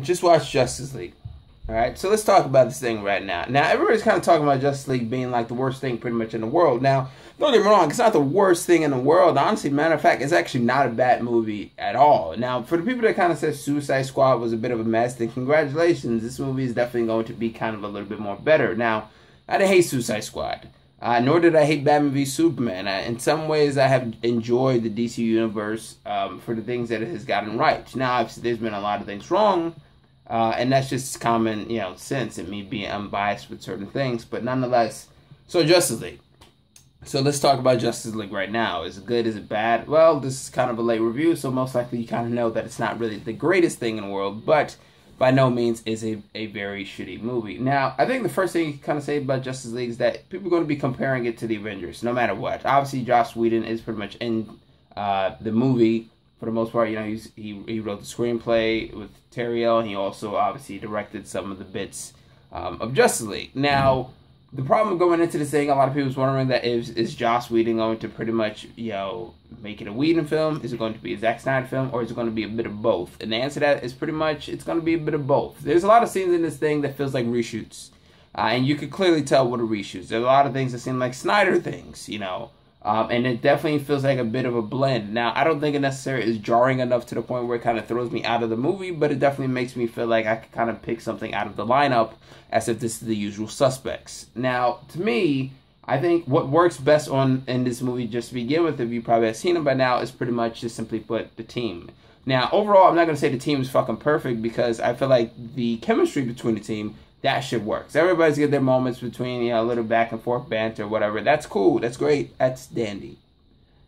just watch Justice League. All right, so let's talk about this thing right now. Now, everybody's kind of talking about Justice League being like the worst thing pretty much in the world. Now, don't get me wrong, it's not the worst thing in the world. Honestly, matter of fact, it's actually not a bad movie at all. Now, for the people that kind of said Suicide Squad was a bit of a mess, then congratulations. This movie is definitely going to be kind of a little bit more better. Now, I didn't hate Suicide Squad. Nor did I hate Batman v Superman. In some ways, I have enjoyed the DC Universe for the things that it has gotten right. Now, obviously, there's been a lot of things wrong. And that's just common, sense in me being unbiased with certain things. But nonetheless, so Justice League. So let's talk about Justice League right now. Is it good? Is it bad? Well, this is kind of a late review, so most likely you kind of know that it's not really the greatest thing in the world, but by no means is a very shitty movie. Now, I think the first thing you can kind of say about Justice League is that people are going to be comparing it to the Avengers, no matter what. Obviously, Joss Whedon is pretty much in the movie. For the most part, he wrote the screenplay with Terriel, and he also obviously directed some of the bits of Justice League. Now, the problem going into this thing, a lot of people was wondering that is Joss Whedon going to pretty much, make it a Whedon film? Is it going to be a Zack Snyder film? Or is it going to be a bit of both? And the answer to that is pretty much it's going to be a bit of both. There's a lot of scenes in this thing that feels like reshoots. And you could clearly tell what are reshoots. There's a lot of things that seem like Snyder things, and it definitely feels like a bit of a blend. Now, I don't think it necessarily is jarring enough to the point where it kind of throws me out of the movie, but it definitely makes me feel like I could kind of pick something out of the lineup as if this is the usual suspects. Now, to me, I think what works best in this movie, just to begin with, if you probably have seen it by now, is pretty much just simply put the team. Now, overall, I'm not going to say the team is fucking perfect because I feel like the chemistry between the team, that shit works. Everybody's got their moments between, a little back and forth banter, whatever. That's cool. That's great. That's dandy.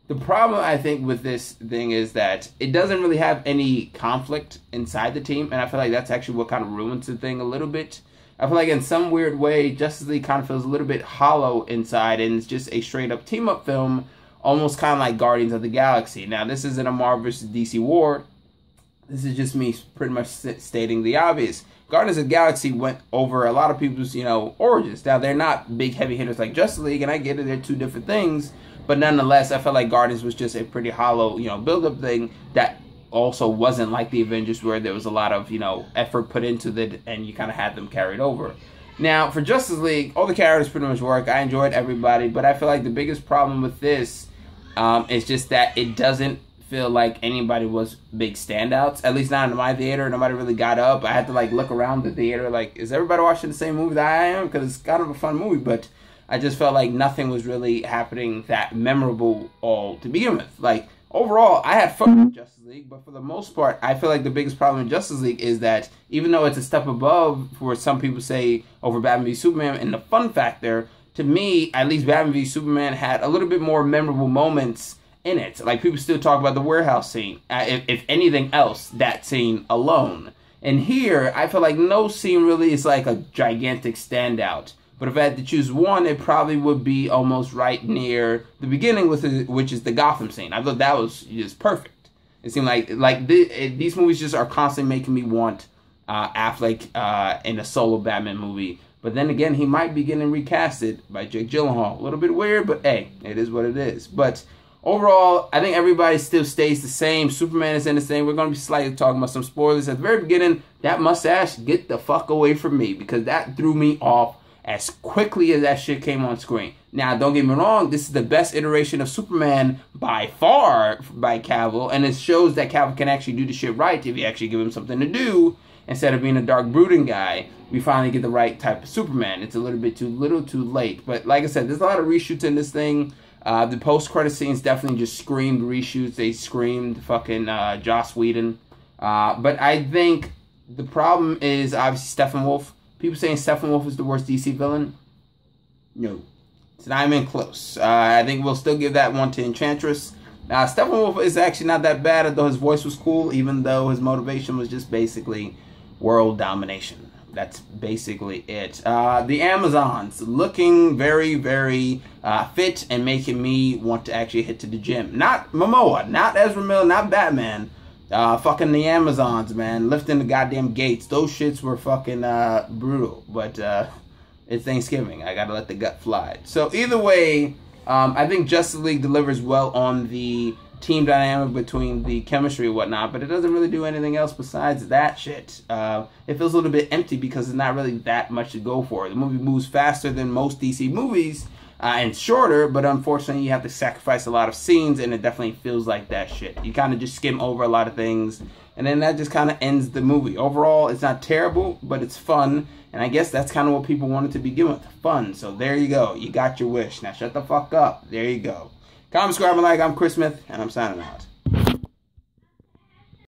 The problem, I think, with this thing is that it doesn't really have any conflict inside the team, and I feel like that's actually what kind of ruins the thing a little bit. I feel like in some weird way, Justice League kind of feels a little bit hollow inside, and it's just a straight-up team-up film, almost kind of like Guardians of the Galaxy. Now, this isn't a Marvel vs. DC war. This is just me pretty much stating the obvious. Guardians of the Galaxy went over a lot of people's, origins. Now, they're not big heavy hitters like Justice League, and I get it, they're two different things. But nonetheless, I felt like Guardians was just a pretty hollow, build-up thing that also wasn't like the Avengers where there was a lot of, effort put into it, and you kind of had them carried over. Now, for Justice League, all the characters pretty much work. I enjoyed everybody, but I feel like the biggest problem with this is just that it doesn't feel like anybody was big standouts, at least not in my theater. Nobody really got up. I had to look around the theater, is everybody watching the same movie that I am? Because it's kind of a fun movie, but I just felt like nothing was really happening that memorable all to begin with. Overall, I had fun with Justice League, but for the most part, I feel like the biggest problem in Justice League is that even though it's a step above, for some people say, over Batman v Superman in the fun factor, to me, at least Batman v Superman had a little bit more memorable moments in it. People still talk about the warehouse scene. If anything else, that scene alone. And here, I feel like no scene really is like a gigantic standout. But if I had to choose one, it probably would be almost right near the beginning, which is the Gotham scene. I thought that was just perfect. It seemed like these movies just are constantly making me want Affleck in a solo Batman movie. But then again, he might be getting recasted by Jake Gyllenhaal. A little bit weird, but hey, it is what it is. But overall, I think everybody still stays the same. Superman is in the same. We're going to be slightly talking about some spoilers. At the very beginning, that mustache, get the fuck away from me, because that threw me off as quickly as that shit came on screen. Now, don't get me wrong, this is the best iteration of Superman by far by Cavill, and it shows that Cavill can actually do the shit right if you actually give him something to do. Instead of being a dark brooding guy, we finally get the right type of Superman. It's a little bit too late. But like I said, there's a lot of reshoots in this thing. The post-credit scenes definitely just screamed reshoots. They screamed fucking Joss Whedon. But I think the problem is obviously Steppenwolf. People saying Steppenwolf is the worst DC villain. No. It's not even close. I think we'll still give that one to Enchantress. Steppenwolf is actually not that bad, although his voice was cool, even though his motivation was just basically world domination. That's basically it. The Amazons, looking very, very fit and making me want to actually hit to the gym. Not Momoa, not Ezra Miller, not Batman. Fucking the Amazons, man. Lifting the goddamn gates. Those shits were fucking brutal. But it's Thanksgiving. I gotta let the gut fly. So either way, I think Justice League delivers well on the team dynamic between the chemistry and whatnot, but it doesn't really do anything else besides that shit. It feels a little bit empty because there's not really that much to go for. The movie moves faster than most DC movies and shorter, but unfortunately you have to sacrifice a lot of scenes, and it definitely feels like that shit. You kind of just skim over a lot of things, and then that just kind of ends the movie. Overall, it's not terrible, but it's fun, and I guess that's kind of what people wanted to begin with, fun. So there you go. You got your wish. Now shut the fuck up. There you go. Comment, subscribe, and like. I'm Chris Smith, and I'm signing out.